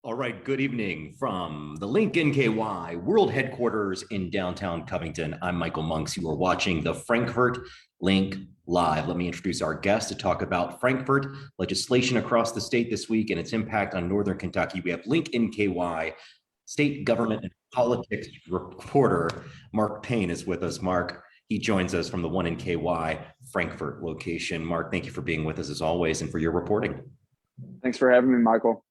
All right, good evening from the Link NKY World Headquarters in downtown Covington. I'm Michael Monks. You are watching the Frankfort Link Live. Let me introduce our guest to talk about Frankfort legislation across the state this week and its impact on Northern Kentucky. We have Link NKY state government and politics reporter Mark Payne is with us. Mark, he joins us from the 1NKY Frankfort location. Mark, thank you for being with us as always and for your reporting. Thanks for having me, Michael.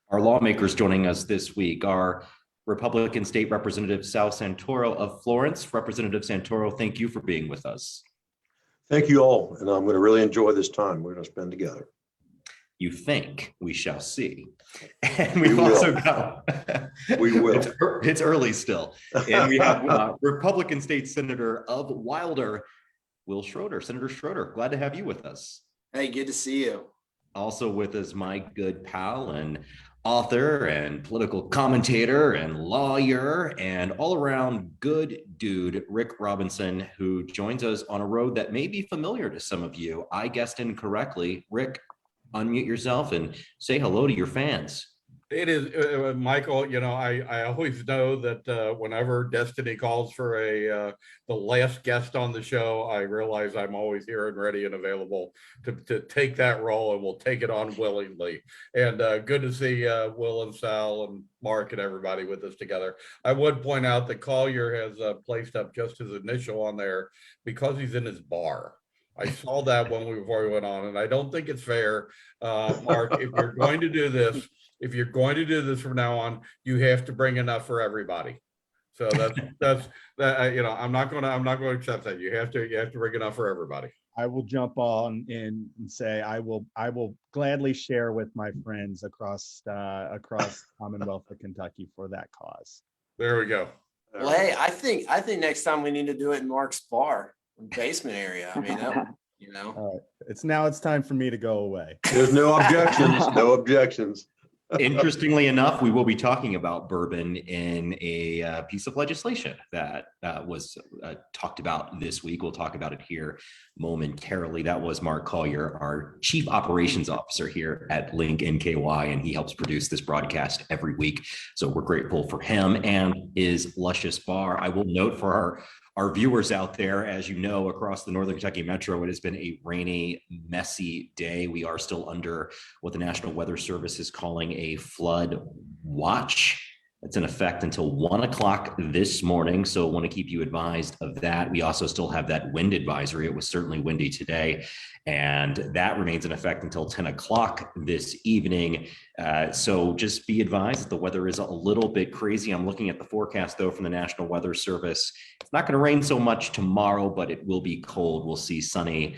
Our lawmakers joining us this week are Republican State Representative Sal Santoro of Florence. Representative Santoro, thank you for being with us. Thank you all, and I'm going to really enjoy this time we're going to spend together. You think, we shall see. And we've also got, we will. It's early still. And we have Republican State Senator of Wilder, Will Schroeder. Senator Schroeder, glad to have you with us. Hey, good to see you. Also with us, my good pal and author and political commentator and lawyer and all around good dude, Rick Robinson, who joins us on a road that may be familiar to some of you. I guessed incorrectly. Rick, unmute yourself and say hello to your fans. It is, Michael, you know, I always know that whenever Destiny calls for the last guest on the show, I realize I'm always here and ready and available to take that role, and we'll take it on willingly. And good to see Will and Sal and Mark and everybody with us together. I would point out that Collier has placed up just his initial on there because he's in his bar. I saw that before we went on, and I don't think it's fair, Mark, if you're going to do this, from now on, you have to bring enough for everybody. So that's you know, I'm not going to accept that. You have to bring enough for everybody. I will jump on in and say I will gladly share with my friends across Commonwealth of Kentucky for that cause. There we go. Well, hey, I think next time we need to do it in Mark's bar, basement area. I mean, you know. All right. It's time for me to go away. There's no objections. No objections. Interestingly enough, we will be talking about bourbon in a piece of legislation that was talked about this week. We'll talk about it here momentarily. That was Mark Collier, our Chief Operations Officer here at Link NKY, and he helps produce this broadcast every week. So we're grateful for him and his luscious bar. I will note for our viewers out there, as you know, across the Northern Kentucky Metro, it has been a rainy, messy day. We are still under what the National Weather Service is calling a flood watch. It's in effect until 1 o'clock this morning. So I want to keep you advised of that. We also still have that wind advisory. It was certainly windy today, and that remains in effect until 10 o'clock this evening. So just be advised that the weather is a little bit crazy. I'm looking at the forecast, though, from the National Weather Service. It's not going to rain so much tomorrow, but it will be cold. We'll see sunny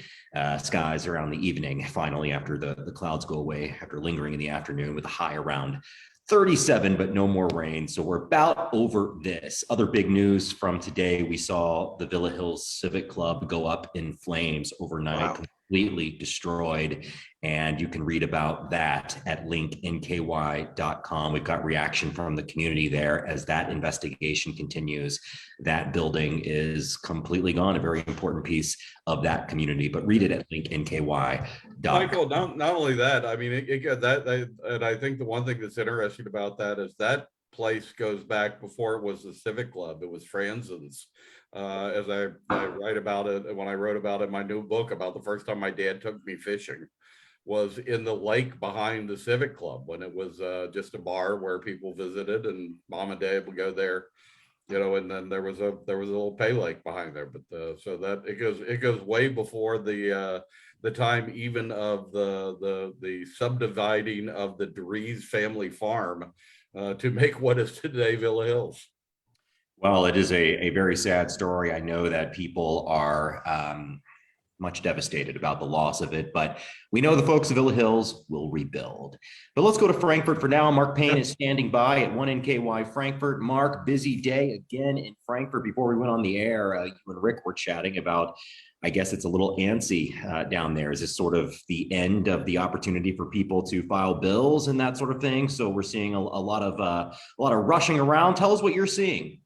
skies around the evening, finally, after the clouds go away, after lingering in the afternoon with a high around 37, but no more rain. So we're about over this. Other big news from today, we saw the Villa Hills Civic Club go up in flames overnight. Wow. Completely destroyed. And you can read about that at linknky.com. We've got reaction from the community there as that investigation continues. That building is completely gone, a very important piece of that community, but read it at linknky.com. Michael, not only that, I mean, and I think the one thing that's interesting about that is that place goes back before it was the Civic Club. It was Franzen's. As I write about it, when I wrote about it in my new book about the first time my dad took me fishing, was in the lake behind the Civic Club when it was just a bar where people visited and mom and dad would go there, you know, and then there was a little pay lake behind there. But so that it goes way before the time even of the subdividing of the Dries family farm to make what is today Villa Hills. Well, it is a very sad story. I know that people are much devastated about the loss of it, but we know the folks of Villa Hills will rebuild. But let's go to Frankfort for now. Mark Payne is standing by at 1NKY Frankfort. Mark, busy day again in Frankfort. Before we went on the air, you and Rick were chatting about, I guess it's a little antsy down there. Is this sort of the end of the opportunity for people to file bills and that sort of thing? So we're seeing a lot of rushing around. Tell us what you're seeing.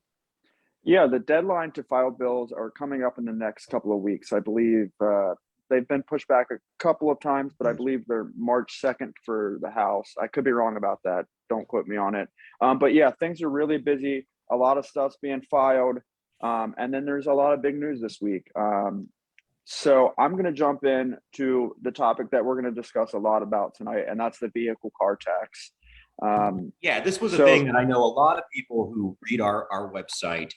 Yeah, the deadline to file bills are coming up in the next couple of weeks. I believe they've been pushed back a couple of times, but I believe they're March 2nd for the House. I could be wrong about that. don't quote me on it. But yeah, things are really busy. A lot of stuff's being filed. And then there's a lot of big news this week. So I'm going to jump in to the topic that we're going to discuss a lot about tonight, and that's the vehicle car tax. Yeah, this was a so- thing that I know a lot of people who read our website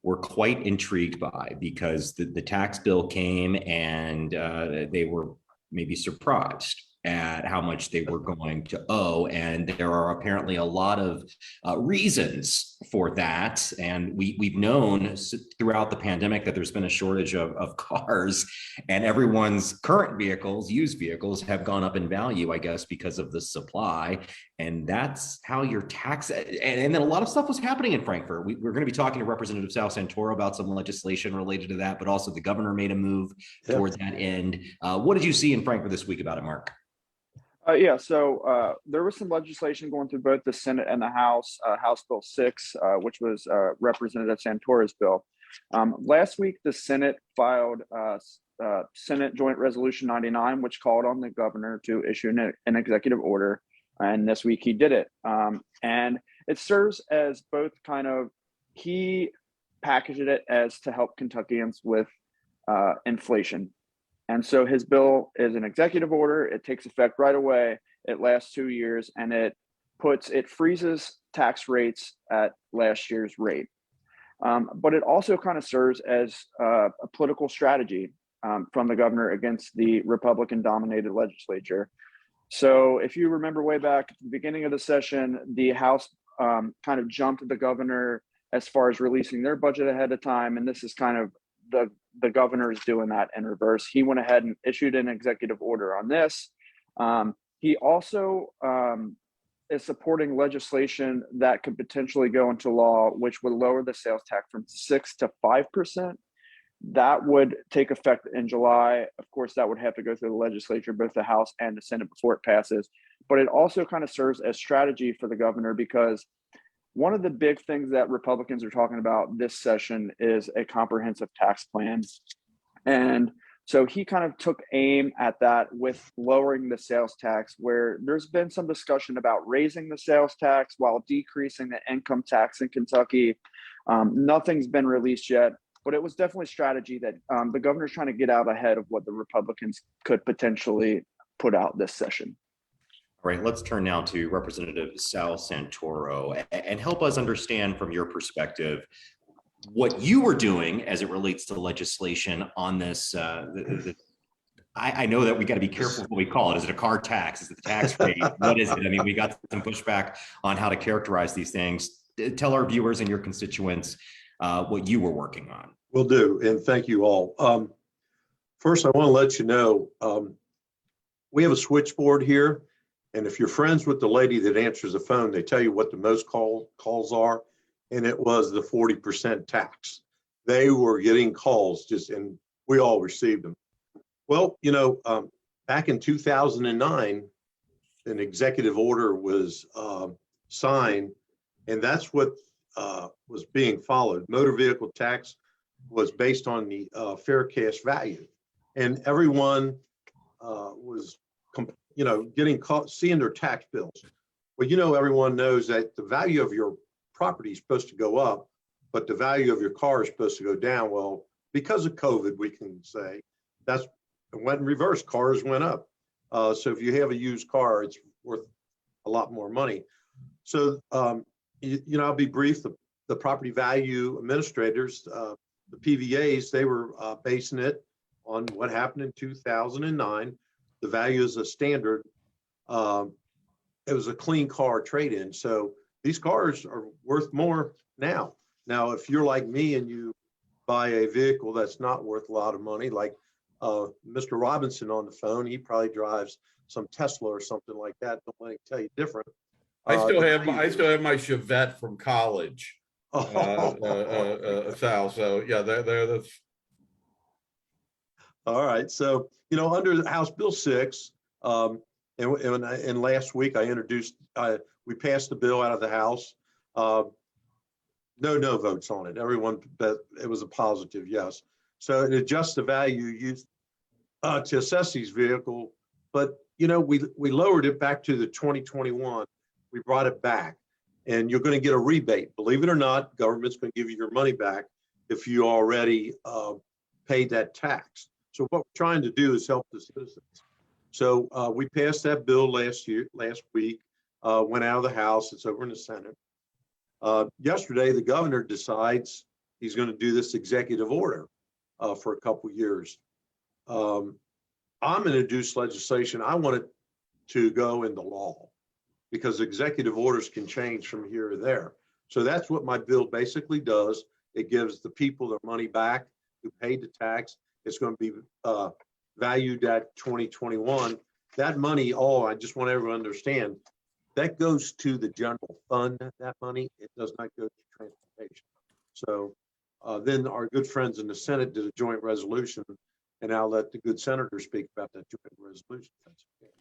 were quite intrigued by, because the tax bill came and they were maybe surprised at how much they were going to owe. And there are apparently a lot of reasons for that. And we've known throughout the pandemic that there's been a shortage of cars, and everyone's current vehicles, used vehicles, have gone up in value, I guess, because of the supply. And that's how your tax, and then a lot of stuff was happening in Frankfort. We're going to be talking to Representative Sal Santoro about some legislation related to that, but also the governor made a move towards that end. What did you see in Frankfort this week about it, Mark? Yeah, so there was some legislation going through both the Senate and the House, House Bill 6, which was Representative Santoro's bill. Last week, the Senate filed Senate Joint Resolution 99, which called on the governor to issue an executive order. And this week he did it. And it serves as both kind of, he packaged it as to help Kentuckians with inflation. And so his bill is an executive order. It takes effect right away. It lasts 2 years, and it freezes tax rates at last year's rate. But it also kind of serves as a political strategy from the governor against the Republican-dominated legislature. So if you remember way back at the beginning of the session, the House kind of jumped the governor as far as releasing their budget ahead of time. And this is kind of the governor is doing that in reverse. He went ahead and issued an executive order on this. He also is supporting legislation that could potentially go into law, which would lower the sales tax from 6% to 5%. That would take effect in July. Of course, that would have to go through the legislature, both the House and the Senate, before it passes. But it also kind of serves as strategy for the governor, because one of the big things that Republicans are talking about this session is a comprehensive tax plan. And so he kind of took aim at that with lowering the sales tax, where there's been some discussion about raising the sales tax while decreasing the income tax in Kentucky. Nothing's been released yet, but it was definitely strategy that the governor's trying to get out ahead of what the Republicans could potentially put out this session. All right, let's turn now to Representative Sal Santoro and help us understand from your perspective what you were doing as it relates to legislation on this. I know that we got to be careful what we call it. Is it a car tax? Is it the tax rate? What is it? I mean, we got some pushback on how to characterize these things. Tell our viewers and your constituents what you were working on. Will do, and thank you all. First, I want to let you know, we have a switchboard here, and if you're friends with the lady that answers the phone, they tell you what the most calls are, and it was the 40% tax. They were getting calls and we all received them. Well, back in 2009, an executive order was signed, and that's what was being followed. Motor vehicle tax was based on the fair cash value, and everyone was, getting caught, seeing their tax bills. Well, everyone knows that the value of your property is supposed to go up, but the value of your car is supposed to go down. Well, because of COVID, we can say it went in reverse. Cars went up. So if you have a used car, it's worth a lot more money. So, I'll be brief. The property value administrators, the PVAs, they were basing it on what happened in 2009. The value is a standard. It was a clean car trade-in. So these cars are worth more now. Now, if you're like me and you buy a vehicle that's not worth a lot of money, like Mr. Robinson on the phone, he probably drives some Tesla or something like that. Don't let me tell you different. I still have my Chevette from college, Sal. So yeah, that's. All right. So, under the House Bill 6, and last week I introduced, we passed the bill out of the House. No votes on it. Everyone, but it was a positive yes. So it adjusts the value used to assess these vehicles. But, we lowered it back to the 2021. we brought it back. And you're going to get a rebate. Believe it or not, government's going to give you your money back if you already paid that tax. So what we're trying to do is help the citizens. So we passed that bill last week, went out of the House. It's over in the Senate. Yesterday, the governor decides he's going to do this executive order for a couple years. I'm going to introduce legislation. I want it to go into law because executive orders can change from here or there. So that's what my bill basically does. It gives the people their money back who paid the tax. It's going to be valued at 2021. That money, I just want everyone to understand, that goes to the general fund, that money. It does not go to transportation. So then our good friends in the Senate did a joint resolution, and I'll let the good senator speak about that joint resolution. That's okay.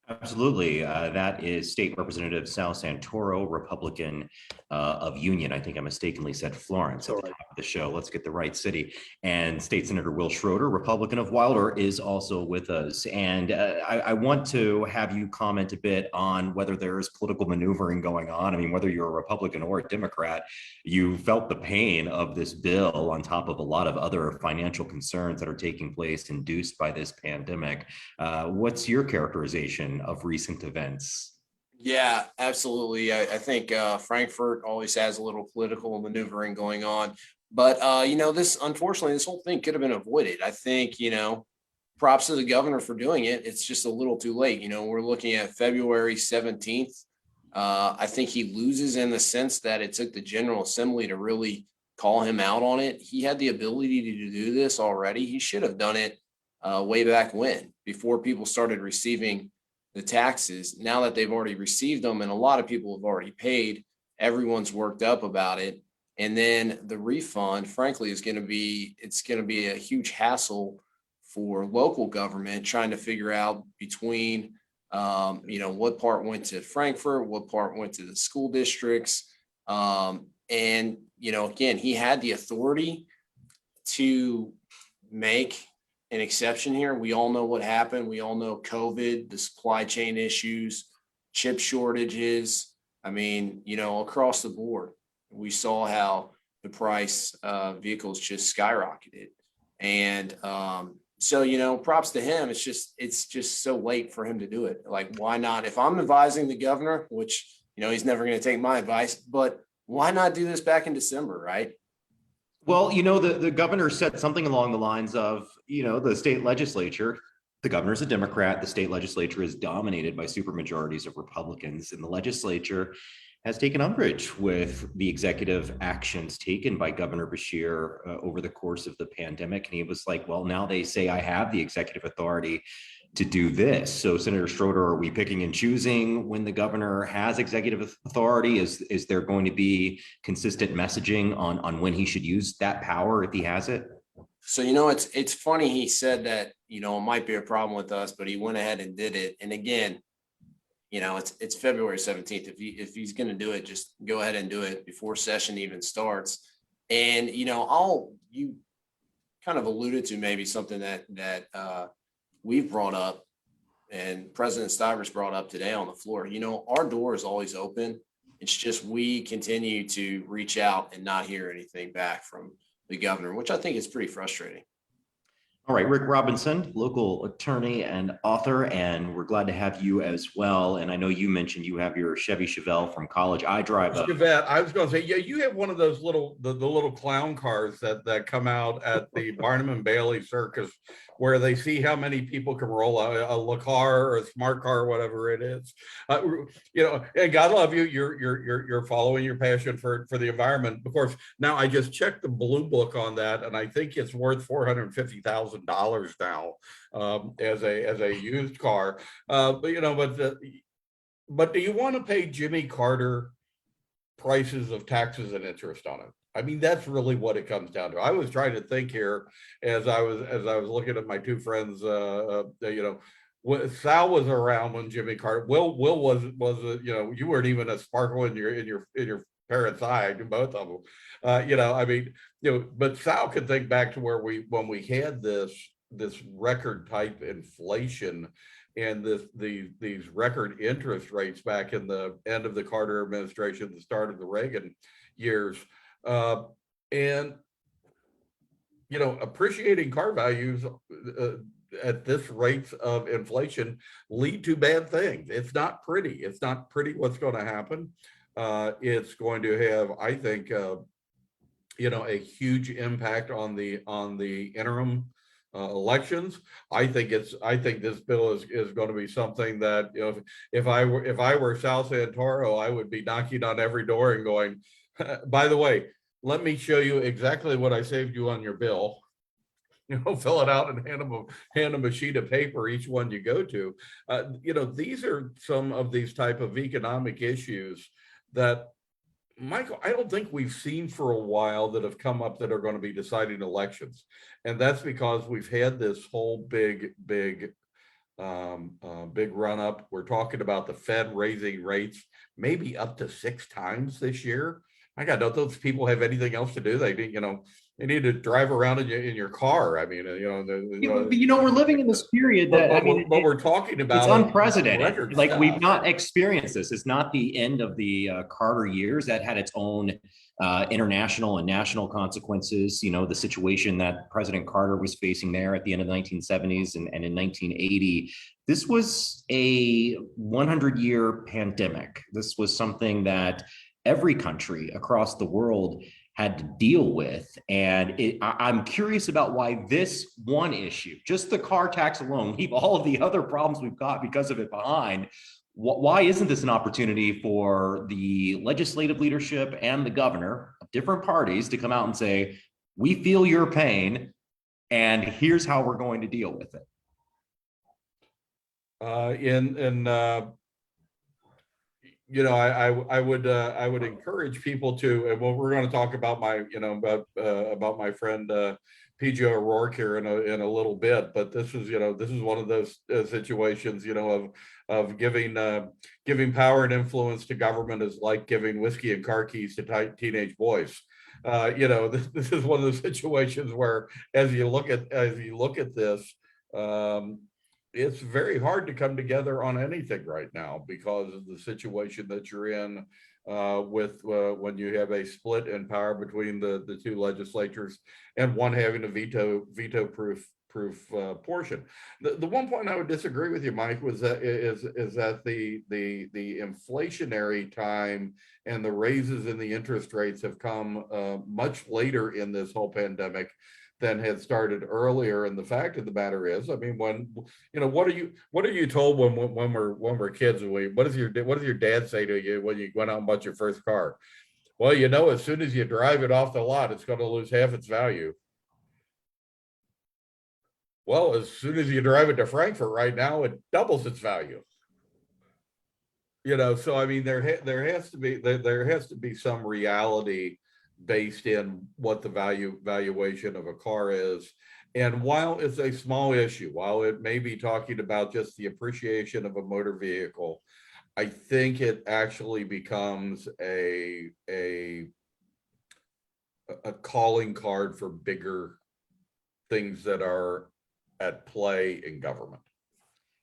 Absolutely. That is State Representative Sal Santoro, Republican of Union. I think I mistakenly said Florence at the top of the show. Let's get the right city. And State Senator Will Schroeder, Republican of Wilder, is also with us. And I want to have you comment a bit on whether there is political maneuvering going on. I mean, whether you're a Republican or a Democrat, you felt the pain of this bill on top of a lot of other financial concerns that are taking place induced by this pandemic. What's your characterization of recent events? Yeah, absolutely. I think Frankfort always has a little political maneuvering going on. But, unfortunately, this whole thing could have been avoided. I think, props to the governor for doing it. It's just a little too late. We're looking at February 17th. I think he loses in the sense that it took the General Assembly to really call him out on it. He had the ability to do this already. He should have done it way back when, before people started receiving the taxes. Now that they've already received them, and a lot of people have already paid, everyone's worked up about it. And then the refund, frankly, it's going to be a huge hassle for local government trying to figure out between, what part went to Frankfort, what part went to the school districts. Again, he had the authority to make an exception here. We all know what happened. We all know COVID, the supply chain issues, chip shortages. I mean, across the board, we saw how the price of vehicles just skyrocketed. And so, props to him. It's just so late for him to do it. Like, why not? If I'm advising the governor, which, he's never going to take my advice, but why not do this back in December, right? Well, the governor said something along the lines of, the state legislature, the governor's a Democrat, the state legislature is dominated by supermajorities of Republicans, and the legislature has taken umbrage with the executive actions taken by Governor Beshear over the course of the pandemic. And he was like, well, now they say I have the executive authority to do this. So, Senator Schroeder, are we picking and choosing when the governor has executive authority? Is there going to be consistent messaging on when he should use that power if he has it? So, it's funny he said that, it might be a problem with us, but he went ahead and did it. And again, it's February 17th. If he's going to do it, just go ahead and do it before session even starts. And, you kind of alluded to maybe something that we've brought up, and President Stivers brought up today on the floor. Our door is always open. It's just we continue to reach out and not hear anything back from the governor, which I think is pretty frustrating. All right, Rick Robinson, local attorney and author, and we're glad to have you as well. And I know you mentioned you have your Chevy Chevelle from college. I drive a Chevette. I was going to say, yeah, you have one of those little the little clown cars that come out at the Barnum and Bailey Circus, where they see how many people can roll a car or a smart car, whatever it is. And God love you. You're following your passion for the environment. Of course, now I just checked the blue book on that, and I think it's worth $450,000 now as a used car. But do you want to pay Jimmy Carter prices of taxes and interest on it? I mean, that's really what it comes down to. I was trying to think here as I was looking at my two friends. Sal was around when Jimmy Carter. Will was you weren't even a sparkle in your parents' eye, both of them. But Sal could think back to when we had this record type inflation and these record interest rates back in the end of the Carter administration, the start of the Reagan years, and appreciating car values at this rates of inflation lead to bad things. It's not pretty. It's not pretty what's going to happen. It's going to have, I think, a huge impact on the interim elections. I think this bill is going to be something that, if I were Sal Santoro, I would be knocking on every door and going, by the way, let me show you exactly what I saved you on your bill. Fill it out and hand them a sheet of paper, each one you go to. These are some of these type of economic issues that, Michael, I don't think we've seen for a while that have come up that are going to be deciding elections. And that's because we've had this whole big run up. We're talking about the Fed raising rates maybe up to 6 times this year. I got, don't those people have anything else to do? They need to drive around in your car. I mean, we're living in this period that, but we're talking about it's unprecedented. Like, stuff. we've not experienced this. It's not the end of the Carter years. That had its own international and national consequences. The situation that President Carter was facing there at the end of the 1970s and in 1980. This was a 100-year pandemic. This was something that every country across the world had to deal with. And I'm curious about why this one issue, just the car tax alone, leave all of the other problems we've got because of it behind. Why isn't this an opportunity for the legislative leadership and the governor of different parties to come out and say, we feel your pain and here's how we're going to deal with it? I would encourage people to, and we're going to talk about about my friend PJ O'Rourke here in a little bit, but this is one of those situations, of giving power and influence to government is like giving whiskey and car keys to teenage boys. This is one of those situations where, as you look at this, it's very hard to come together on anything right now because of the situation that you're in with when you have a split in power between the two legislatures and one having a veto proof portion. The one point I would disagree with you, Mike, was that is that the inflationary time and the raises in the interest rates have come much later in this whole pandemic than had started earlier. And the fact of the matter is, when what are you told when we're kids? What does your dad say to you when you went out and bought your first car? Well, as soon as you drive it off the lot, it's going to lose half its value. Well, as soon as you drive it to Frankfort right now, it doubles its value. So there has to be some reality based in what the valuation of a car is. And while it's a small issue, while it may be talking about just the appreciation of a motor vehicle, I think it actually becomes a calling card for bigger things that are at play in government.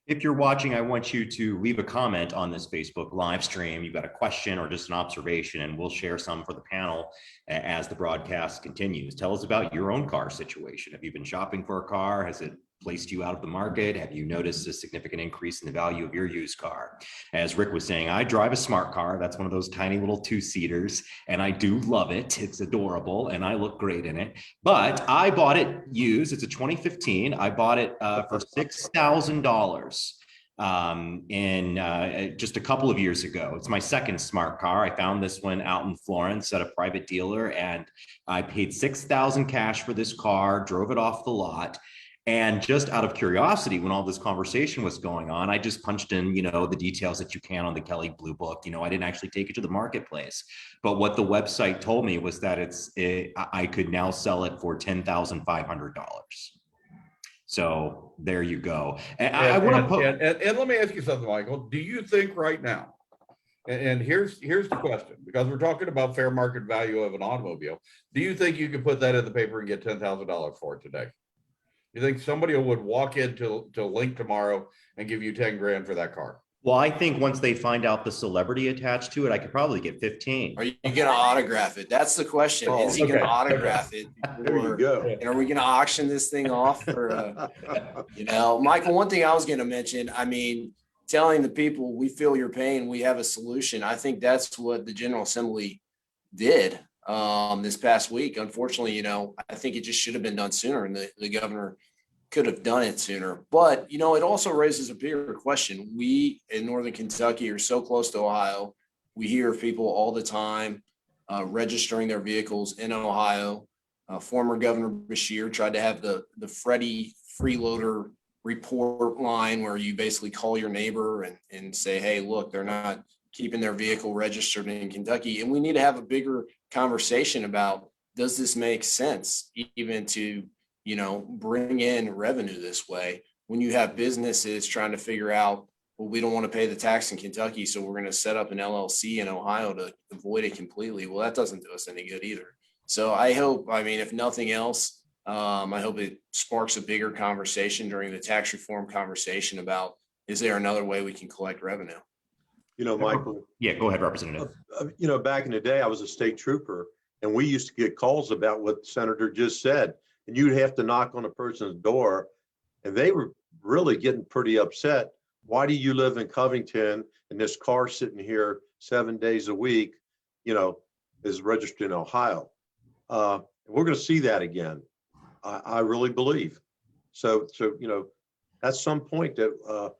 If you're watching, I want you to leave a comment on this Facebook live stream. You've got a question or just an observation, and we'll share some for the panel as the broadcast continues. Tell us about your own car situation. Have you been shopping for a car? Has it placed you out of the market? Have you noticed a significant increase in the value of your used car? As Rick was saying, I drive a smart car. That's one of those tiny little 2-seaters, and I do love it. It's adorable, and I look great in it. But I bought it used. It's a 2015. I bought it for $6,000 in just a couple of years ago. It's my second smart car. I found this one out in Florence at a private dealer, and I paid $6,000 cash for this car, drove it off the lot. And just out of curiosity, when all this conversation was going on, I just punched in, the details that you can on the Kelley Blue Book. I didn't actually take it to the marketplace. But what the website told me was that I could now sell it for $10,500. So there you go. And let me ask you something, Michael. Do you think right now, and here's the question, because we're talking about fair market value of an automobile, do you think you could put that in the paper and get $10,000 for it today? You think somebody would walk into Link tomorrow and give you 10 grand for that car? Well, I think once they find out the celebrity attached to it, I could probably get 15. Are you gonna autograph it? That's the question. Is he gonna Okay. autograph it? There you Or, go. and are we gonna auction this thing off for, Michael, one thing I was gonna mention, I mean, telling the people, we feel your pain, we have a solution. I think that's what the General Assembly did this past week. Unfortunately, I think it just should have been done sooner, and the governor could have done it sooner. But, it also raises a bigger question. We in Northern Kentucky are so close to Ohio. We hear of people all the time registering their vehicles in Ohio. Former Governor Beshear tried to have the Freddie freeloader report line where you basically call your neighbor and say, hey, look, they're not keeping their vehicle registered in Kentucky. And we need to have a bigger conversation about, does this make sense even to bring in revenue this way when you have businesses trying to figure out, well, we don't want to pay the tax in Kentucky, so we're going to set up an LLC in Ohio to avoid it completely. Well, that doesn't do us any good either. So I hope, if nothing else, I hope it sparks a bigger conversation during the tax reform conversation about, is there another way we can collect revenue? Michael. Yeah, go ahead, Representative. Back in the day, I was a state trooper, and we used to get calls about what the senator just said. And you'd have to knock on a person's door, and they were really getting pretty upset. Why do you live in Covington and this car sitting here 7 days a week, is registered in Ohio? We're going to see that again. I really believe. So, at some point that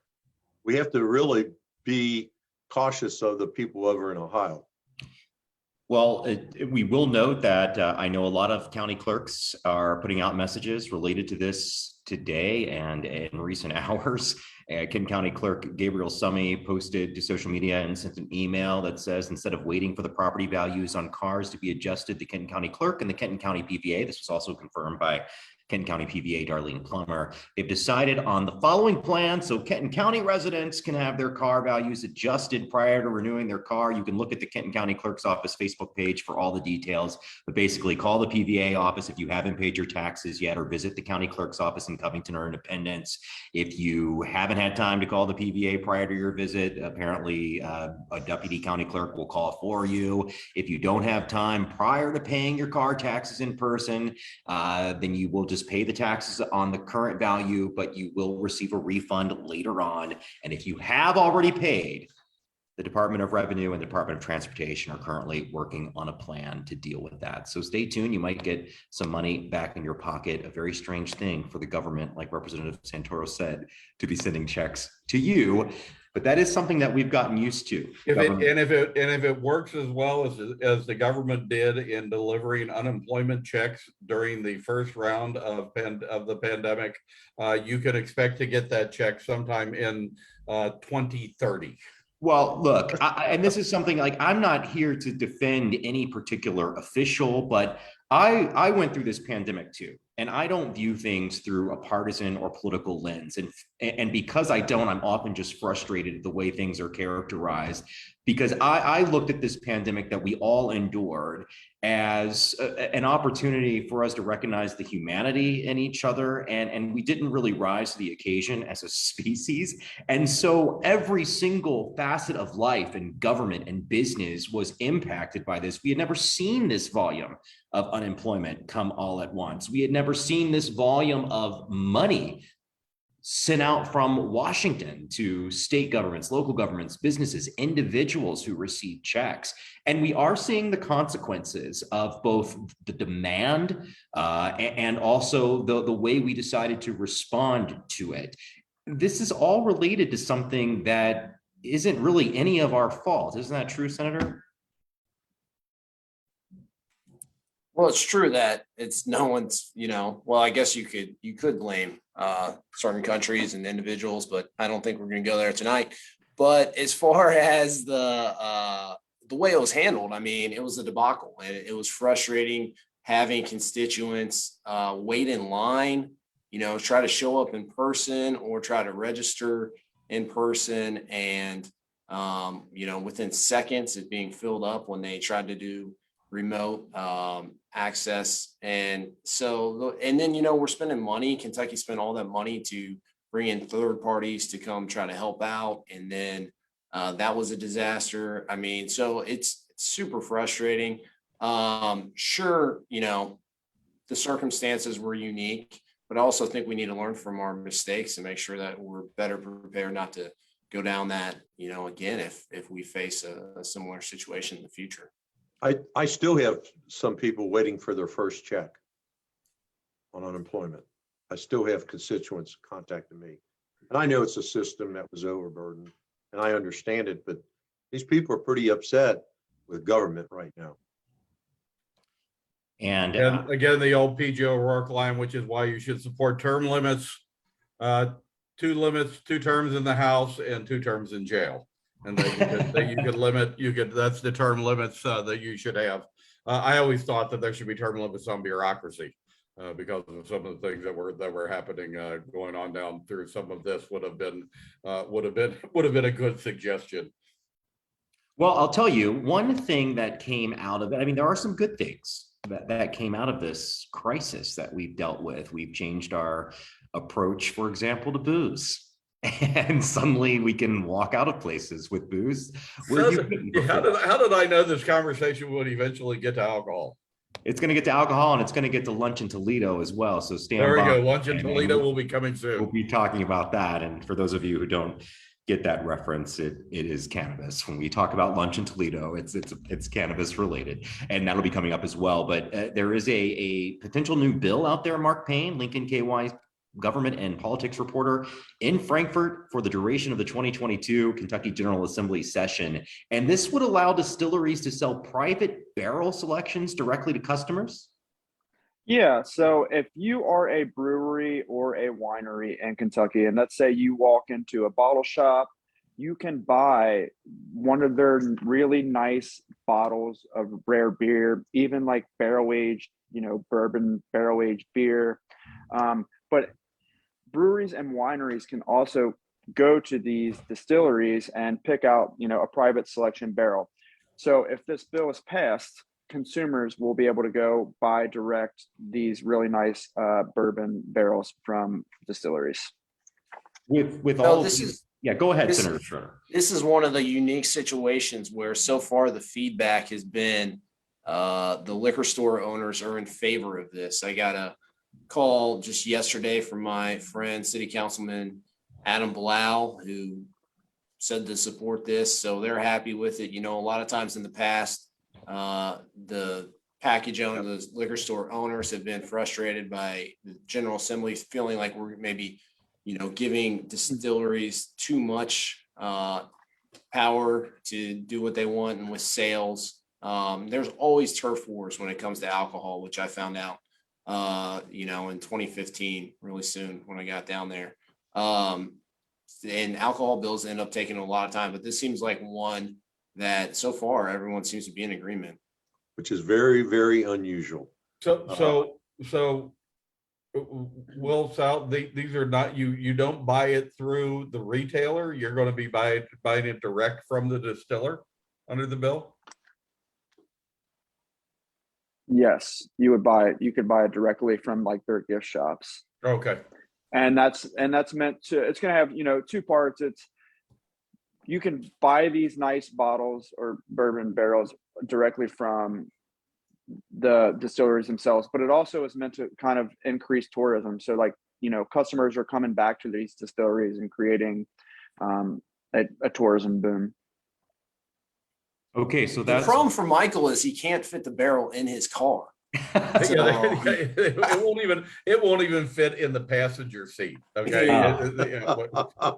we have to really be cautious of the people over in Ohio. Well, we will note that I know a lot of county clerks are putting out messages related to this today and in recent hours. Kenton County Clerk Gabriel Summey posted to social media and sent an email that says, instead of waiting for the property values on cars to be adjusted, the Kenton County Clerk and the Kenton County PVA, this was also confirmed by Kenton County PVA Darlene Plummer, they've decided on the following plan so Kenton County residents can have their car values adjusted prior to renewing their car. You can look at the Kenton County Clerk's Office Facebook page for all the details, but basically call the PVA office if you haven't paid your taxes yet, or visit the County Clerk's Office in Covington or Independence. If you haven't had time to call the PVA prior to your visit, apparently a deputy county clerk will call for you. If you don't have time prior to paying your car taxes in person, then you will just pay the taxes on the current value, but you will receive a refund later on. And if you have already paid, the Department of Revenue and the Department of Transportation are currently working on a plan to deal with that. So stay tuned. You might get some money back in your pocket. A very strange thing for the government, like Representative Santoro said, to be sending checks to you. But that is something that we've gotten used to. If it works as well as the government did in delivering unemployment checks during the first round of the pandemic, you can expect to get that check sometime in 2030. Well, look, and this is something like, I'm not here to defend any particular official, but I went through this pandemic too, and I don't view things through a partisan or political lens. And because I don't, I'm often just frustrated at the way things are characterized, because I looked at this pandemic that we all endured as an opportunity for us to recognize the humanity in each other. And we didn't really rise to the occasion as a species. And so every single facet of life and government and business was impacted by this. We had never seen this volume of unemployment come all at once. We had never seen this volume of money sent out from Washington to state governments, local governments, businesses, individuals who receive checks. And we are seeing the consequences of both the demand and also the way we decided to respond to it. This is all related to something that isn't really any of our fault. Isn't that true, Senator? Well, it's true that it's no one's, well, I guess you could blame certain countries and individuals, but I don't think we're going to go there tonight. But as far as the way it was handled, it was a debacle, and it was frustrating having constituents wait in line, try to show up in person or try to register in person, and within seconds it being filled up when they tried to do remote access. And so, and then, you know, we're spending money. Kentucky spent all that money to bring in third parties to come try to help out. And then that was a disaster. I mean, so it's super frustrating. Sure, you know, the circumstances were unique, but I also think we need to learn from our mistakes and make sure that we're better prepared not to go down that, you know, again, if we face a similar situation in the future. I still have some people waiting for their first check on unemployment. I still have constituents contacting me. And I know it's a system that was overburdened, and I understand it, but these people are pretty upset with government right now. And again, the old PG O'Rourke line, which is why you should support term limits, 2 limits, 2 terms in the House and 2 terms in jail. And that you could limit, that's the term limits that you should have. I always thought that there should be term limits on bureaucracy because of some of the things that were happening going on down through some of this would have been a good suggestion. well, I'll tell you one thing that came out of it. I mean, there are some good things that came out of this crisis that we've dealt with. We've changed our approach, for example, to booze. And suddenly we can walk out of places with booze. How did I know this conversation would eventually get to alcohol? It's going to get to alcohol, and it's going to get to lunch in Toledo as well. So stand there we by. go. Lunch in Toledo will be coming soon. We'll be talking about that. And for those of you who don't get that reference, it is cannabis. When we talk about lunch in Toledo, it's cannabis related, and that'll be coming up as well. But there is a potential new bill out there. Mark Payne, Lincoln KY government and politics reporter in Frankfort for the duration of the 2022 Kentucky General Assembly session. And this would allow distilleries to sell private barrel selections directly to customers. Yeah, so if you are a brewery or a winery in Kentucky, and let's say you walk into a bottle shop, you can buy one of their really nice bottles of rare beer, even like barrel aged, you know, bourbon barrel aged beer. But breweries and wineries can also go to these distilleries and pick out, you know, a private selection barrel. So if this bill is passed, consumers will be able to go buy direct these really nice bourbon barrels from distilleries. With No, all this these, is yeah, go ahead, this- Senator Schroeder. this is one of the unique situations where so far the feedback has been the liquor store owners are in favor of this. I got a call just yesterday from my friend, City Councilman Adam Blau, who said to support this. So they're happy with it. You know, a lot of times in the past, the package owners, the liquor store owners have been frustrated by the General Assembly feeling like we're maybe, you know, giving distilleries too much power to do what they want and with sales. There's always turf wars when it comes to alcohol, which I found out, you know, in 2015, really soon when I got down there. And alcohol bills end up taking a lot of time, but this seems like one that so far everyone seems to be in agreement. Which is very, very unusual. So Will, Sal, these are not, you don't buy it through the retailer. You're going to be buying it direct from the distiller under the bill. Yes, you would buy it. You could buy it directly from like their gift shops. Okay. And that's meant to, it's going to have, you know, 2 parts. It's, you can buy these nice bottles or bourbon barrels directly from the distilleries themselves, but it also is meant to kind of increase tourism. So like, you know, customers are coming back to these distilleries and creating a tourism boom. Okay, so The that's problem for Michael is he can't fit the barrel in his car. It won't even fit in the passenger seat. Okay.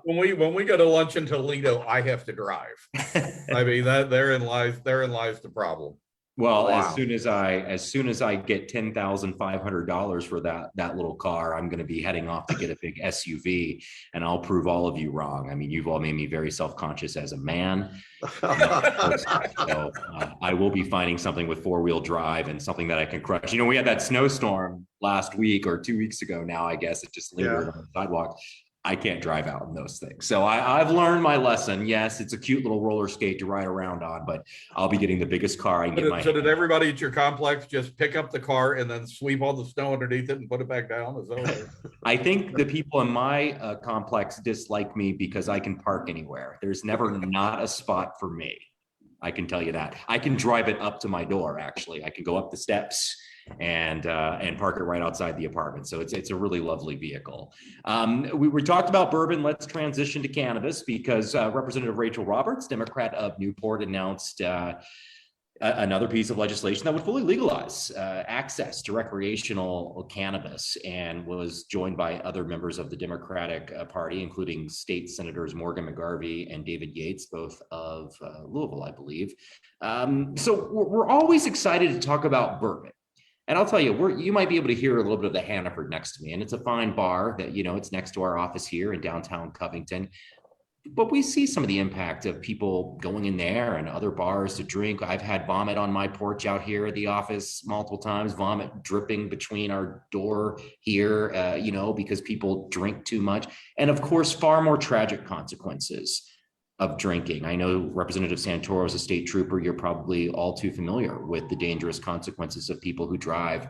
When we go to lunch in Toledo, I have to drive. I mean, therein lies the problem. Well, Wow. as soon as I get $10,500 for that little car, I'm going to be heading off to get a big SUV, and I'll prove all of you wrong. I mean, you've all made me very self-conscious as a man. So I will be finding something with 4-wheel drive and something that I can crush. You know, we had that snowstorm last week or 2 weeks ago now, I guess. It just lingered on the sidewalk. I can't drive out in those things. So I've learned my lesson. Yes, it's a cute little roller skate to ride around on, but I'll be getting the biggest car I can get my So did everybody at your complex just pick up the car and then sweep all the snow underneath it and put it back down? Is that what I think the people in my complex dislike me because I can park anywhere. There's never not a spot for me. I can tell you that. I can drive it up to my door, actually. I can go up the steps and park it right outside the apartment. So it's a really lovely vehicle. We talked about bourbon. Let's transition to cannabis because Representative Rachel Roberts, Democrat of Newport, announced another piece of legislation that would fully legalize access to recreational cannabis, and was joined by other members of the Democratic Party, including state senators Morgan McGarvey and David Yates, both of Louisville, I believe. So we're always excited to talk about bourbon. And I'll tell you, you might be able to hear a little bit of the Hannaford next to me, and it's a fine bar that, it's next to our office here in downtown Covington. But we see some of the impact of people going in there and other bars to drink. I've had vomit on my porch out here at the office multiple times, vomit dripping between our door here, because people drink too much. And of course, far more tragic consequences of drinking. I know Representative Santoro is a state trooper. You're probably all too familiar with the dangerous consequences of people who drive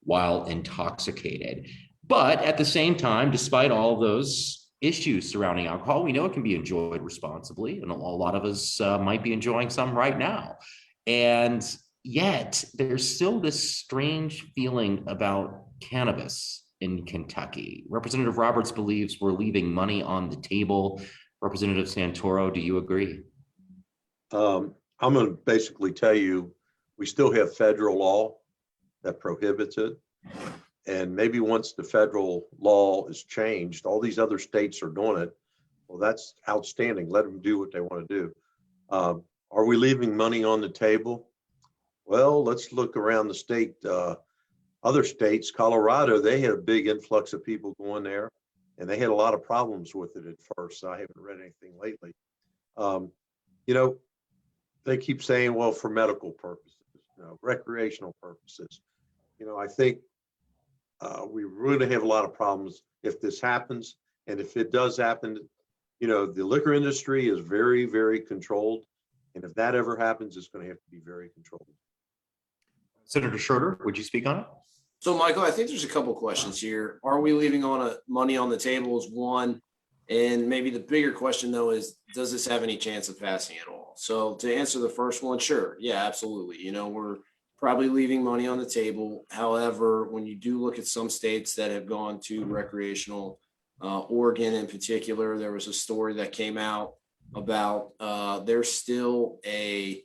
while intoxicated. But at the same time, despite all those issues surrounding alcohol, we know it can be enjoyed responsibly, and a lot of us might be enjoying some right now. And yet there's still this strange feeling about cannabis in Kentucky. Representative Roberts believes we're leaving money on the table. Representative Santoro, do you agree? I'm going to basically tell you, we still have federal law that prohibits it. And maybe once the federal law is changed, all these other states are doing it. Well, that's outstanding. Let them do what they want to do. Are we leaving money on the table? Well, let's look around the state. Other states, Colorado, they had a big influx of people going there, and they had a lot of problems with it at first. I haven't read anything lately. They keep saying, well, for medical purposes, recreational purposes. I think we really have a lot of problems if this happens. And if it does happen, the liquor industry is very, very controlled. And if that ever happens, it's going to have to be very controlled. Senator Schroeder, would you speak on it? So, Michael, I think there's a couple questions here. Are we leaving money on the table is one. And maybe the bigger question, though, is does this have any chance of passing at all? So to answer the first one, sure. Yeah, absolutely. We're probably leaving money on the table. However, when you do look at some states that have gone to recreational, Oregon in particular, there was a story that came out about there's still a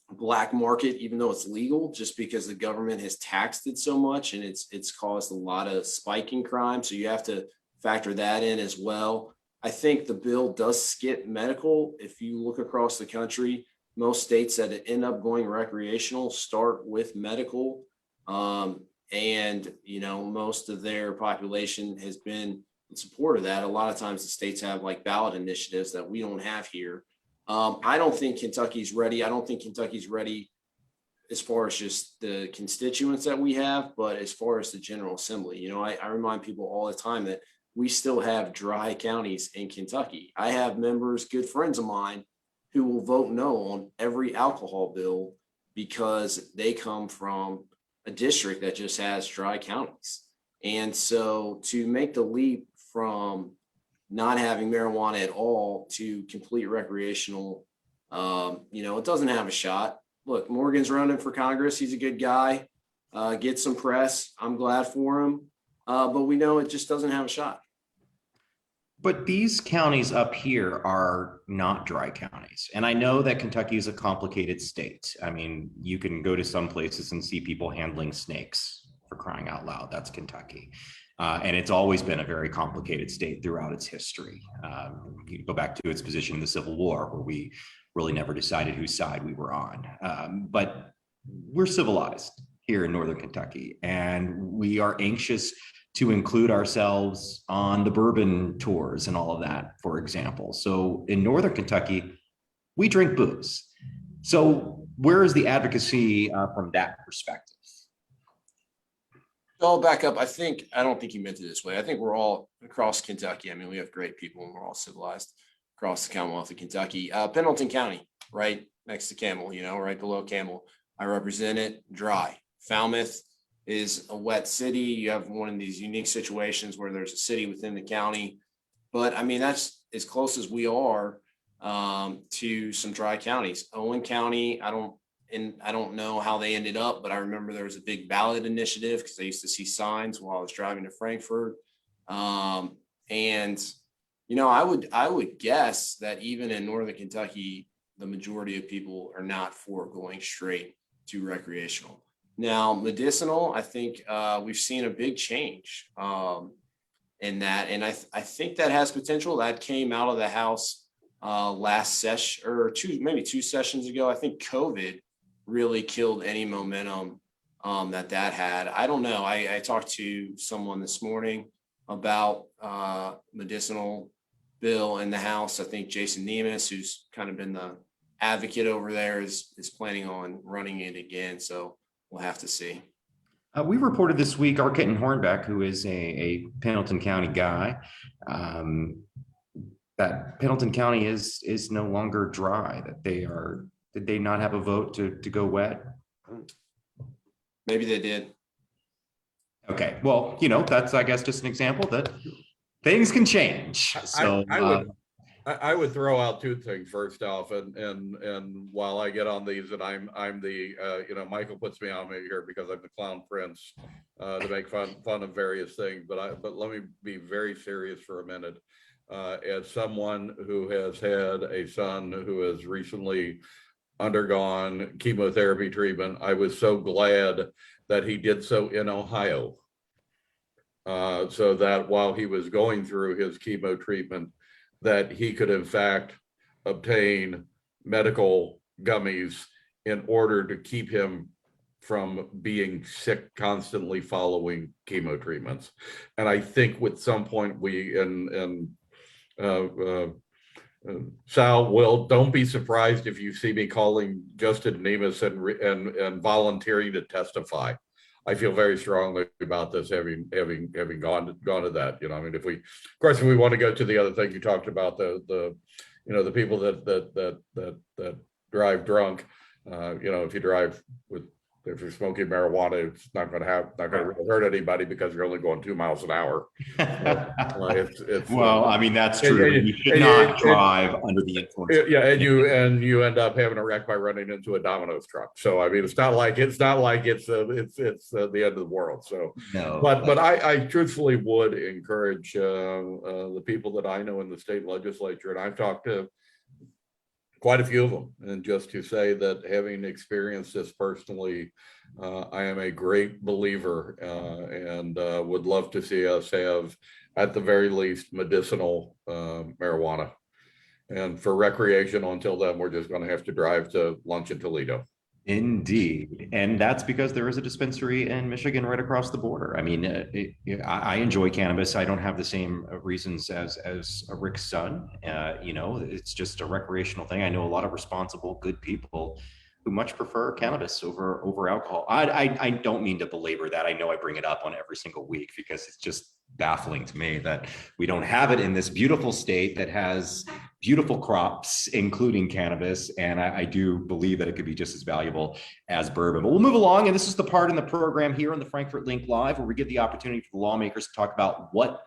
black market, even though it's legal, just because the government has taxed it so much, and it's caused a lot of spike in crime. So you have to factor that in as well. I think the bill does skip medical. If you look across the country, most states that end up going recreational start with medical. And, most of their population has been in support of that. A lot of times the states have like ballot initiatives that we don't have here. I don't think Kentucky's ready. I don't think Kentucky's ready as far as just the constituents that we have, but as far as the General Assembly, I remind people all the time that we still have dry counties in Kentucky. I have members, good friends of mine, who will vote no on every alcohol bill because they come from a district that just has dry counties. And so to make the leap from not having marijuana at all to complete recreational, it doesn't have a shot. Look, Morgan's running for Congress. He's a good guy. Get some press. I'm glad for him. But we know it just doesn't have a shot. But these counties up here are not dry counties. And I know that Kentucky is a complicated state. I mean, you can go to some places and see people handling snakes, for crying out loud. That's Kentucky. And it's always been a very complicated state throughout its history. You go back to its position in the Civil War, where we really never decided whose side we were on. But we're civilized here in Northern Kentucky, and we are anxious to include ourselves on the bourbon tours and all of that, for example. So in Northern Kentucky, we drink booze. So where is the advocacy from that perspective? I'll back up. I don't think you meant it this way. I think we're all across Kentucky. I mean, we have great people and we're all civilized across the Commonwealth of Kentucky. Pendleton County, right next to Camel, right below Camel. I represent it, dry. Falmouth is a wet city. You have one of these unique situations where there's a city within the county. But I mean, that's as close as we are to some dry counties. Owen County, I don't know how they ended up, but I remember there was a big ballot initiative because I used to see signs while I was driving to Frankfort. And I would guess that even in Northern Kentucky, the majority of people are not for going straight to recreational. Now, medicinal, I think we've seen a big change in that, and I think that has potential. That came out of the House last session or maybe two sessions ago. I think COVID really killed any momentum that had. I don't know. I talked to someone this morning about medicinal bill in the House. I think Jason Nemes, who's kind of been the advocate over there, is planning on running it again. So we'll have to see. We reported this week, our Kitten Hornbeck, who is a Pendleton County guy, that Pendleton County is no longer dry, that did they not have a vote to go wet? Maybe they did. Okay, well, that's, I guess, just an example that things can change. So I would throw out two things. First off, and while I get on these, and I'm the Michael puts me on here because I'm the clown prince to make fun of various things. But let me be very serious for a minute. As someone who has had a son who has recently undergone chemotherapy treatment, I was so glad that he did so in Ohio, so that while he was going through his chemo treatment, that he could in fact obtain medical gummies in order to keep him from being sick constantly following chemo treatments. And I think with some point Sal, don't be surprised if you see me calling Justin Nemes and volunteering to testify. I feel very strongly about this, having gone to that. I mean, if we want to go to the other thing you talked about, the people that drive drunk. If you're smoking marijuana, it's not going to really hurt anybody because you're only going 2 miles an hour. Well, I mean, that's true. You should not drive under the influence. Yeah, and you end up having a wreck by running into a Domino's truck. So I mean, it's not like it's the end of the world. So, no, but I truthfully would encourage the people that I know in the state legislature, and I've talked to quite a few of them, and just to say that having experienced this personally, I am a great believer and would love to see us have, at the very least, medicinal marijuana. And for recreational, until then, we're just going to have to drive to lunch in Toledo. Indeed. And that's because there is a dispensary in Michigan right across the border. I mean, I enjoy cannabis. I don't have the same reasons as Rick's son. It's just a recreational thing. I know a lot of responsible, good people who much prefer cannabis over alcohol. I don't mean to belabor that. I know I bring it up on every single week because it's just baffling to me that we don't have it in this beautiful state that has beautiful crops, including cannabis. And I do believe that it could be just as valuable as bourbon. But we'll move along. And this is the part in the program here on the Frankfort Link Live where we give the opportunity for the lawmakers to talk about what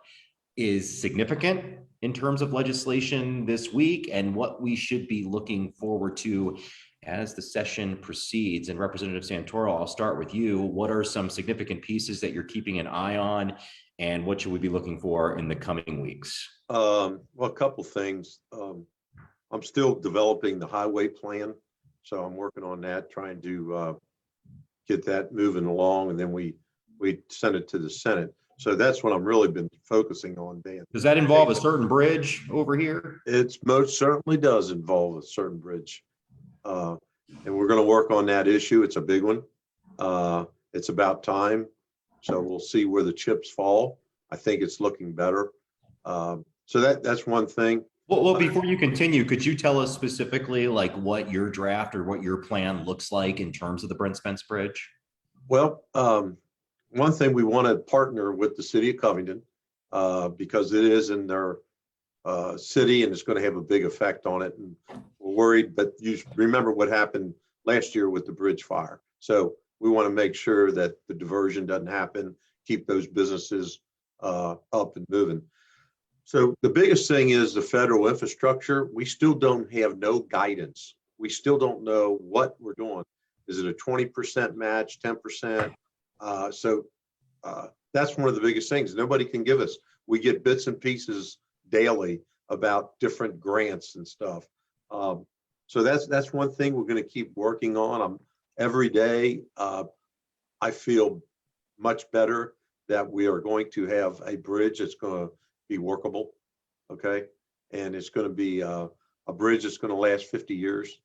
is significant in terms of legislation this week and what we should be looking forward to as the session proceeds. And Representative Santoro, I'll start with you. What are some significant pieces that you're keeping an eye on, and what should we be looking for in the coming weeks? Well, a couple things. I'm still developing the highway plan, so I'm working on that, trying to get that moving along, and then we send it to the Senate. So that's what I've really been focusing on, Dan. Does that involve a certain bridge over here? It most certainly does involve a certain bridge. And we're going to work on that issue. It's a big one. It's about time. So we'll see where the chips fall. I think it's looking better. So that's one thing. Well, before you continue, could you tell us specifically like what your draft or what your plan looks like in terms of the Brent Spence Bridge? Well, one thing we want to partner with the city of Covington because it is in their city and it's going to have a big effect on it. And we're worried, but you remember what happened last year with the bridge fire. So we want to make sure that the diversion doesn't happen, keep those businesses up and moving. So the biggest thing is the federal infrastructure. We still don't have no guidance. We still don't know what we're doing. Is it a 20% match, 10%? So that's one of the biggest things. Nobody can give us. We get bits and pieces daily about different grants and stuff. So that's one thing we're going to keep working on. Every day, I feel much better that we are going to have a bridge that's going to be workable, okay? And it's going to be a bridge that's going to last 50 years,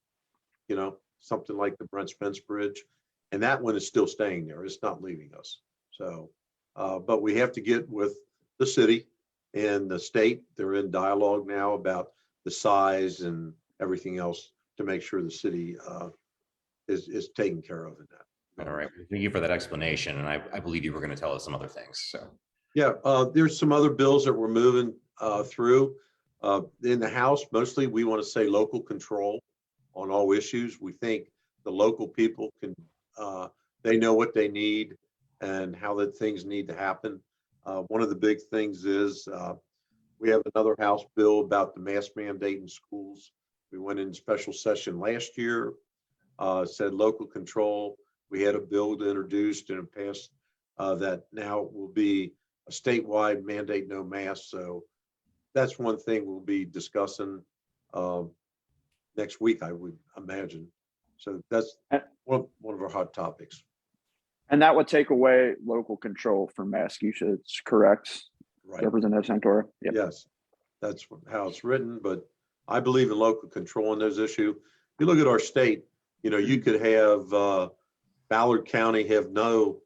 you know, something like the Brent Spence Bridge. And that one is still staying there. It's not leaving us. So, but we have to get with the city and the state. They're in dialogue now about the size and everything else to make sure the city is taken care of in that. All right. Thank you for that explanation. And I believe you were going to tell us some other things. So yeah, there's some other bills that we're moving through in the House. Mostly we want to say local control on all issues. We think the local people can, they know what they need and how that things need to happen. One of the big things is we have another House bill about the mask mandate in schools. We went in special session last year, said local control. We had a bill introduced and it passed that now will be a statewide mandate, no masks. So that's one thing we'll be discussing next week, I would imagine. So that's one of our hot topics. And that would take away local control for mask usage, correct? Right. Representative Santora? Yep. Yes, that's how it's written, but I believe in local control on those issues. If you look at our state, you know, you could have Ballard County have no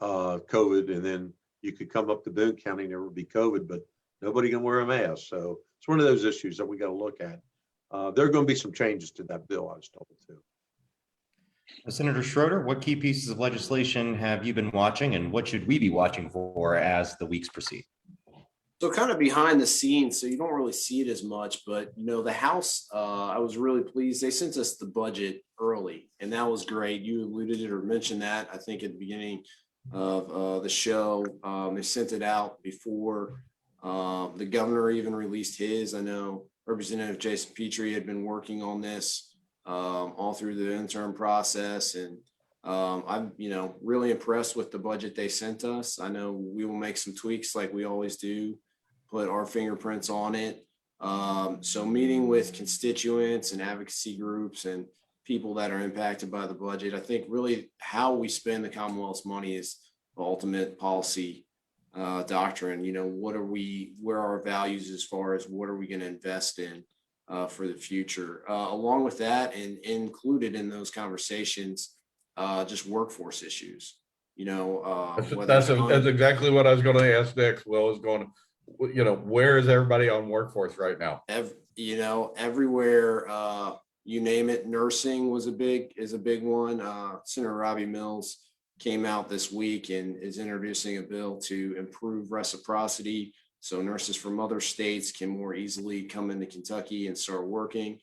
COVID, and then you could come up to Boone County and there would be COVID, but nobody can wear a mask. So it's one of those issues that we got to look at. There are going to be some changes to that bill, I was told too. Senator Schroeder, what key pieces of legislation have you been watching and what should we be watching for as the weeks proceed? So kind of behind the scenes, so you don't really see it as much, but you know, the House, I was really pleased. They sent us the budget early and that was great. You alluded it or mentioned that, I think at the beginning of the show. They sent it out before the governor even released his. I know Representative Jason Petrie had been working on this all through the interim process. And I'm, you know, really impressed with the budget they sent us. I know we will make some tweaks like we always do, put our fingerprints on it. So meeting with constituents and advocacy groups and people that are impacted by the budget, I think really how we spend the Commonwealth's money is the ultimate policy doctrine. You know, where are our values as far as what are we going to invest in for the future? Along with that, and included in those conversations, just workforce issues. You know, that's exactly what I was going to ask next. Will is going, you know, where is everybody on workforce right now? You know, everywhere, you name it. Nursing is a big one. Senator Robbie Mills came out this week and is introducing a bill to improve reciprocity. So nurses from other states can more easily come into Kentucky and start working.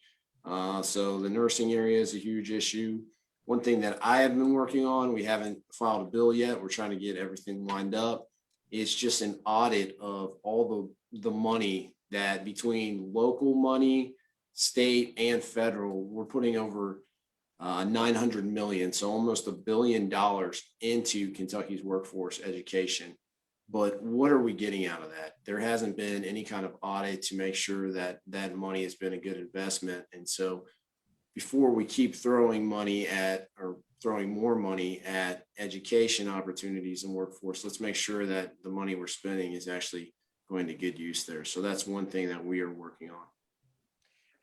So the nursing area is a huge issue. One thing that I have been working on, we haven't filed a bill yet. We're trying to get everything lined up. It's just an audit of all the money that between local money, state and federal, we're putting over 900 million, so almost $1 billion into Kentucky's workforce education. But what are we getting out of that? There hasn't been any kind of audit to make sure that that money has been a good investment. And so before we keep throwing money at or throwing more money at education opportunities and workforce, let's make sure that the money we're spending is actually going to good use there. So that's one thing that we are working on.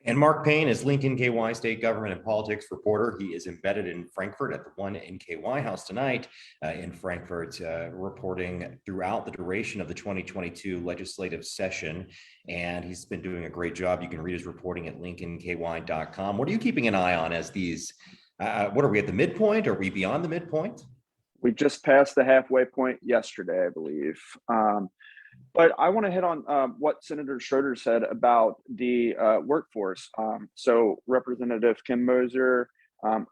And Mark Payne is Lincoln KY State Government and Politics reporter. He is embedded in Frankfort at the One NKY House tonight in Frankfort, reporting throughout the duration of the 2022 legislative session. And he's been doing a great job. You can read his reporting at lincolnky.com. What are you keeping an eye on as these, what are we at the midpoint? Are we beyond the midpoint? We just passed the halfway point yesterday, I believe. But I want to hit on what Senator Schroeder said about the workforce. So Representative Kim Moser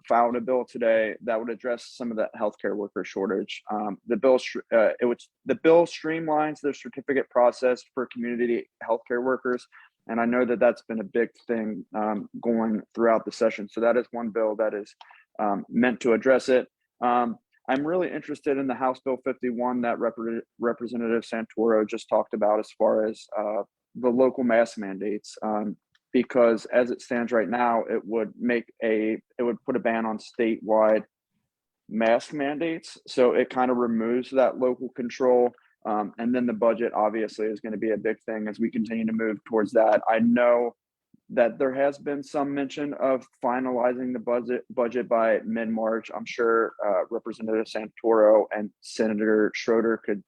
filed a bill today that would address some of that healthcare worker shortage. The bill streamlines the certificate process for community healthcare workers, and I know that that's been a big thing going throughout the session. So that is one bill that is meant to address it. I'm really interested in the House Bill 51 that Representative Santoro just talked about as far as the local mask mandates, because as it stands right now, it would put a ban on statewide mask mandates. So it kind of removes that local control. And then the budget obviously is going to be a big thing as we continue to move towards that. I know that there has been some mention of finalizing the budget by mid-March. I'm sure Representative Santoro and Senator Schroeder could,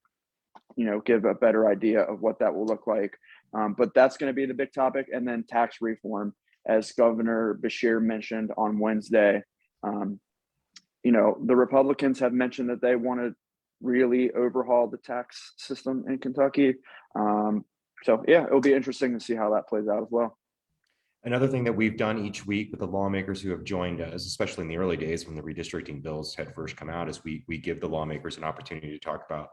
give a better idea of what that will look like. But that's going to be the big topic. And then tax reform, as Governor Beshear mentioned on Wednesday. The Republicans have mentioned that they want to really overhaul the tax system in Kentucky. So yeah, it'll be interesting to see how that plays out as well. Another thing that we've done each week with the lawmakers who have joined us, especially in the early days when the redistricting bills had first come out, is we give the lawmakers an opportunity to talk about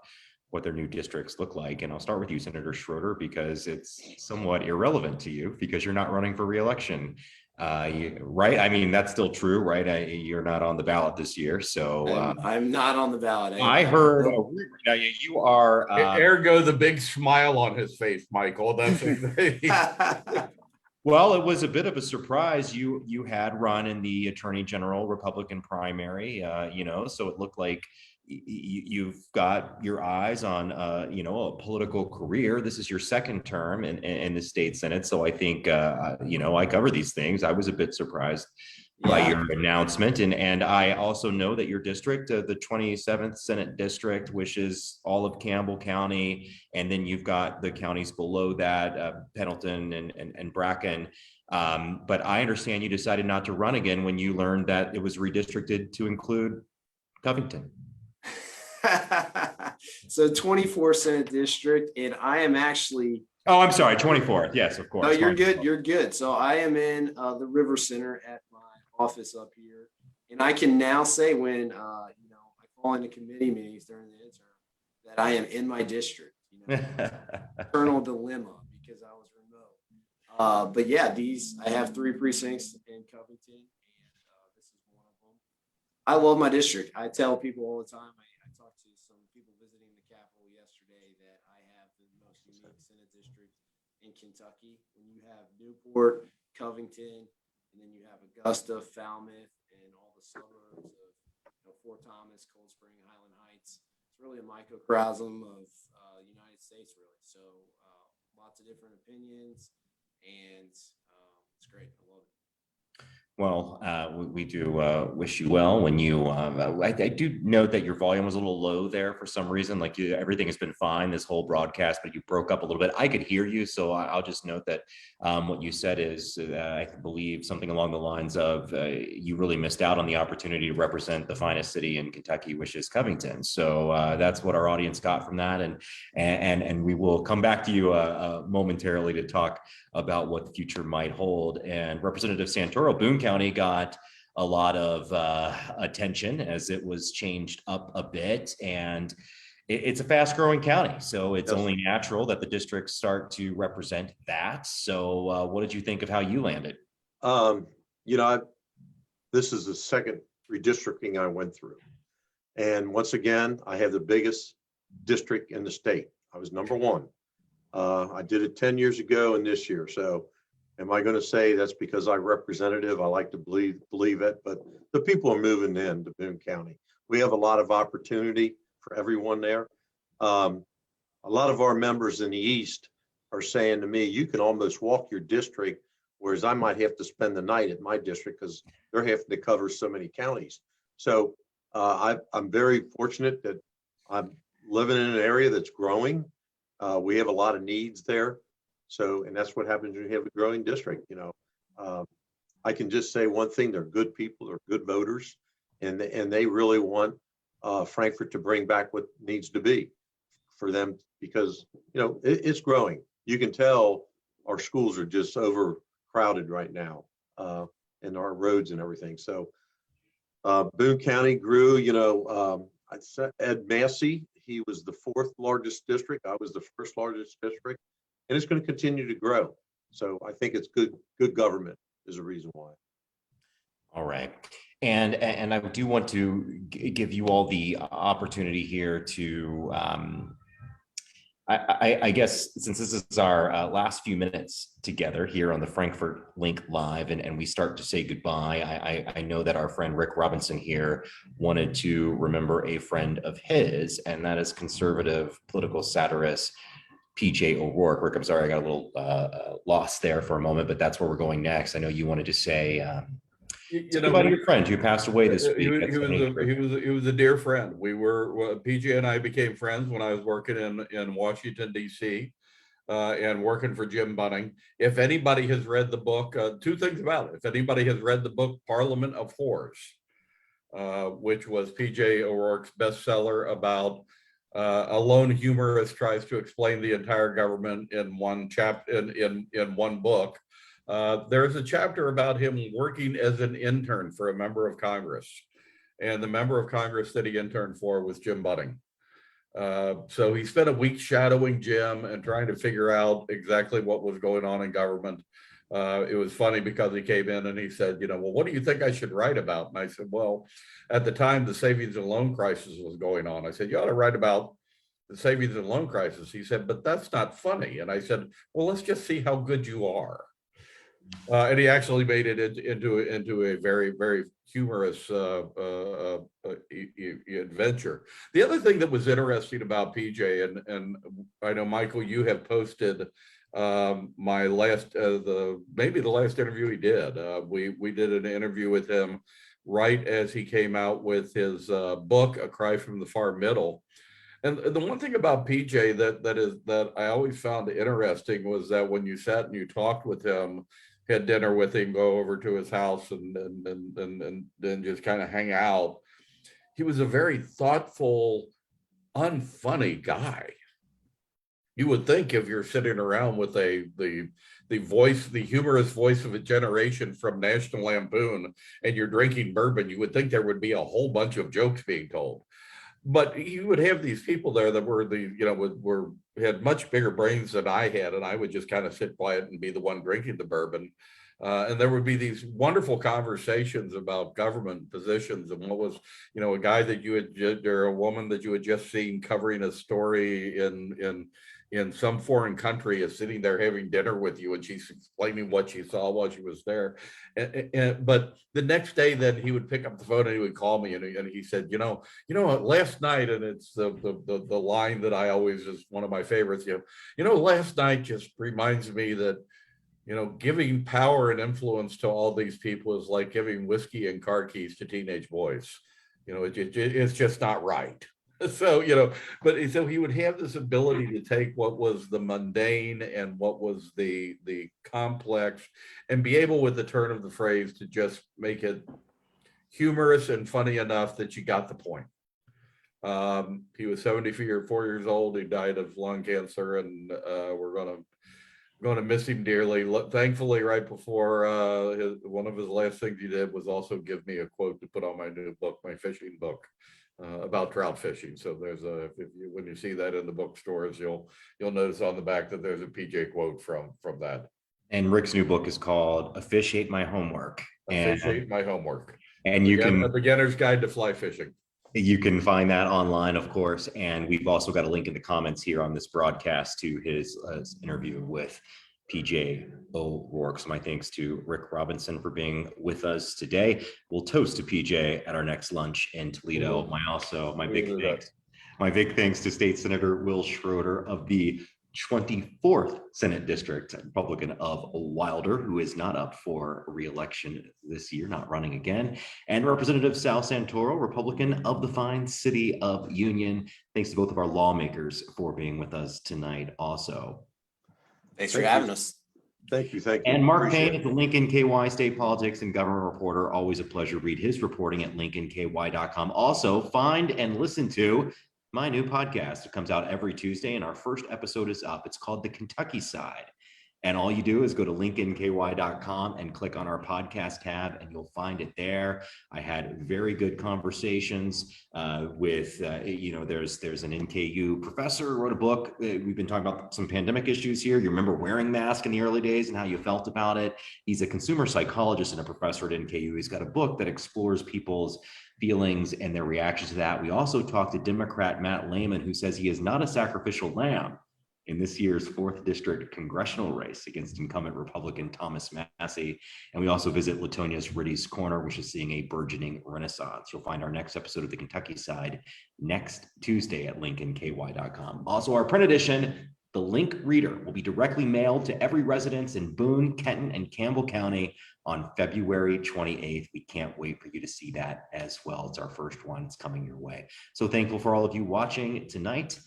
what their new districts look like. And I'll start with you, Senator Schroeder, because it's somewhat irrelevant to you because you're not running for re-election, right? I mean, that's still true, right? You're not on the ballot this year. So I'm not on the ballot. I heard you are. Ergo, the big smile on his face, Michael. That's Well, it was a bit of a surprise. You had run in the Attorney General Republican primary, so it looked like you've got your eyes on, a political career. This is your second term in the state Senate. So I think, I cover these things. I was a bit surprised by your announcement. And I also know that your district, the 27th Senate District, which is all of Campbell County, and then you've got the counties below that, Pendleton and Bracken. But I understand you decided not to run again when you learned that it was redistricted to include Covington. So 24 Senate District, and I am actually. Oh, I'm sorry, 24th. Yes, of course. No, you're good. You're good. So I am in the River Center at my office up here, and I can now say when I call into committee meetings during the interim that I am in my district. Eternal dilemma because I was remote. But yeah, I have 3 precincts in Covington, and this is one of them. I love my district. I tell people all the time. I talked to some people visiting the Capitol yesterday that I have the most unique Senate district in Kentucky. When you have Newport, Covington, and then you have Augusta, Falmouth, and all the suburbs of Fort Thomas, Cold Spring, Highland Heights. It's really a microcosm of the United States, really. So lots of different opinions, and it's great. I love it. Well, we do wish you well. When you, I do note that your volume was a little low there for some reason. Like everything has been fine this whole broadcast, but you broke up a little bit. I could hear you, so I'll just note that what you said is, I believe, something along the lines of you really missed out on the opportunity to represent the finest city in Kentucky, which is Covington. So that's what our audience got from that, and we will come back to you momentarily to talk about what the future might hold. And Representative Santoro, Boone County got a lot of attention as it was changed up a bit, and it's a fast growing county. So it's only natural that the districts start to represent that. So what did you think of how you landed? This is the second redistricting I went through. And once again, I have the biggest district in the state. I was number 1. I did it 10 years ago and this year. So am I going to say that's because I'm representative? I like to believe it, but the people are moving in to Boone County. We have a lot of opportunity for everyone there. A lot of our members in the East are saying to me, you can almost walk your district, whereas I might have to spend the night at my district because they're having to cover so many counties. So I'm very fortunate that I'm living in an area that's growing. We have a lot of needs there. So, and that's what happens when you have a growing district. I can just say one thing: they're good people, they're good voters, and they really want Frankfort to bring back what needs to be for them, because, it's growing. You can tell our schools are just overcrowded right now, and our roads and everything. So Boone County grew, I'd say Ed Massey, he was the 4th largest district. I was the 1st largest district, and it's going to continue to grow. So I think it's good government is a reason why. All right. And I do want to give you all the opportunity here to, I guess, since this is our last few minutes together here on the Frankfort Link Live, and we start to say goodbye, I know that our friend Rick Robinson here wanted to remember a friend of his, and that is conservative political satirist PJ O'Rourke. Rick, I'm sorry, I got a little lost there for a moment, but that's where we're going next. I know you wanted to say about your friend who passed away this week. He was a dear friend. PJ and I became friends when I was working in Washington, D.C. And working for Jim Bunning. If anybody has read the book, 2 things about it. If anybody has read the book Parliament of Whores, which was PJ O'Rourke's bestseller about a lone humorist tries to explain the entire government in one in one book. There's a chapter about him working as an intern for a member of Congress, and the member of Congress that he interned for was Jim Bunning. So he spent a week shadowing Jim and trying to figure out exactly what was going on in government. It was funny because he came in and he said, well, what do you think I should write about? And I said, well, at the time the savings and loan crisis was going on. I said, you ought to write about the savings and loan crisis. He said, but that's not funny. And I said, well, let's just see how good you are. And he actually made it into a very, very humorous adventure. The other thing that was interesting about PJ, and I know, Michael, you have posted my last, maybe the last interview he did. We did an interview with him right as he came out with his book, A Cry from the Far Middle. And the one thing about PJ that I always found interesting was that when you sat and you talked with him, had dinner with him, go over to his house and then just kind of hang out, he was a very thoughtful, unfunny guy. You would think if you're sitting around with the humorous voice of a generation from National Lampoon and you're drinking bourbon, you would think there would be a whole bunch of jokes being told. But you would have these people there that were had much bigger brains than I had, and I would just kind of sit quiet and be the one drinking the bourbon. And there would be these wonderful conversations about government positions and what was, a guy that you had, or a woman that you had just seen covering a story in some foreign country is sitting there having dinner with you, and she's explaining what she saw while she was there. But the next day, then he would pick up the phone and he would call me, and he said, last night, and it's the line that I always is one of my favorites. Last night just reminds me that giving power and influence to all these people is like giving whiskey and car keys to teenage boys. It's just not right. So, so he would have this ability to take what was the mundane and what was the complex and be able, with the turn of the phrase, to just make it humorous and funny enough that you got the point. He was 74 years old. He died of lung cancer, and we're going to miss him dearly. Thankfully, right before one of his last things he did was also give me a quote to put on my new book, my fishing book. About trout fishing. So there's when you see that in the bookstores, you'll notice on the back that there's a PJ quote from that. And Rick's new book is called "A Fish Ate My Homework." My homework. And A Beginner's Guide to Fly Fishing. You can find that online, of course. And we've also got a link in the comments here on this broadcast to his interview with PJ O'Rourke. So my thanks to Rick Robinson for being with us today. We'll toast to PJ at our next lunch in Toledo. My big thanks to State Senator Will Schroeder of the 24th Senate District, Republican of Wilder, who is not up for re-election this year, not running again, and Representative Sal Santoro, Republican of the fine city of Union. Thanks to both of our lawmakers for being with us tonight also. Thanks for having us. Thank you. Thank you. And Mark Appreciate Payne it. is the Lincoln KY State Politics and Government Reporter. Always a pleasure to read his reporting at lincolnky.com. Also, find and listen to my new podcast. It comes out every Tuesday, and our first episode is up. It's called The Kentucky Side. And all you do is go to lincolnky.com and click on our podcast tab, and you'll find it there. I had very good conversations with, there's an NKU professor who wrote a book. We've been talking about some pandemic issues here. You remember wearing masks in the early days and how you felt about it. He's a consumer psychologist and a professor at NKU. He's got a book that explores people's feelings and their reactions to that. We also talked to Democrat Matt Lehman, who says he is not a sacrificial lamb in this year's 4th District congressional race against incumbent Republican Thomas Massie. And we also visit Latonia's Riddy's Corner, which is seeing a burgeoning renaissance. You'll find our next episode of The Kentucky Side next Tuesday at lincolnky.com. Also, our print edition, The Link Reader, will be directly mailed to every residence in Boone, Kenton, and Campbell County on February 28th. We can't wait for you to see that as well. It's our first one. It's coming your way. So thankful for all of you watching tonight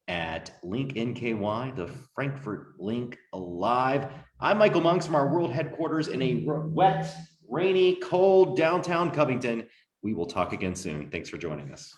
at Link NKY, the Frankfort Link Alive. I'm Michael Monks from our world headquarters in a wet, rainy, cold downtown Covington. We will talk again soon. Thanks for joining us.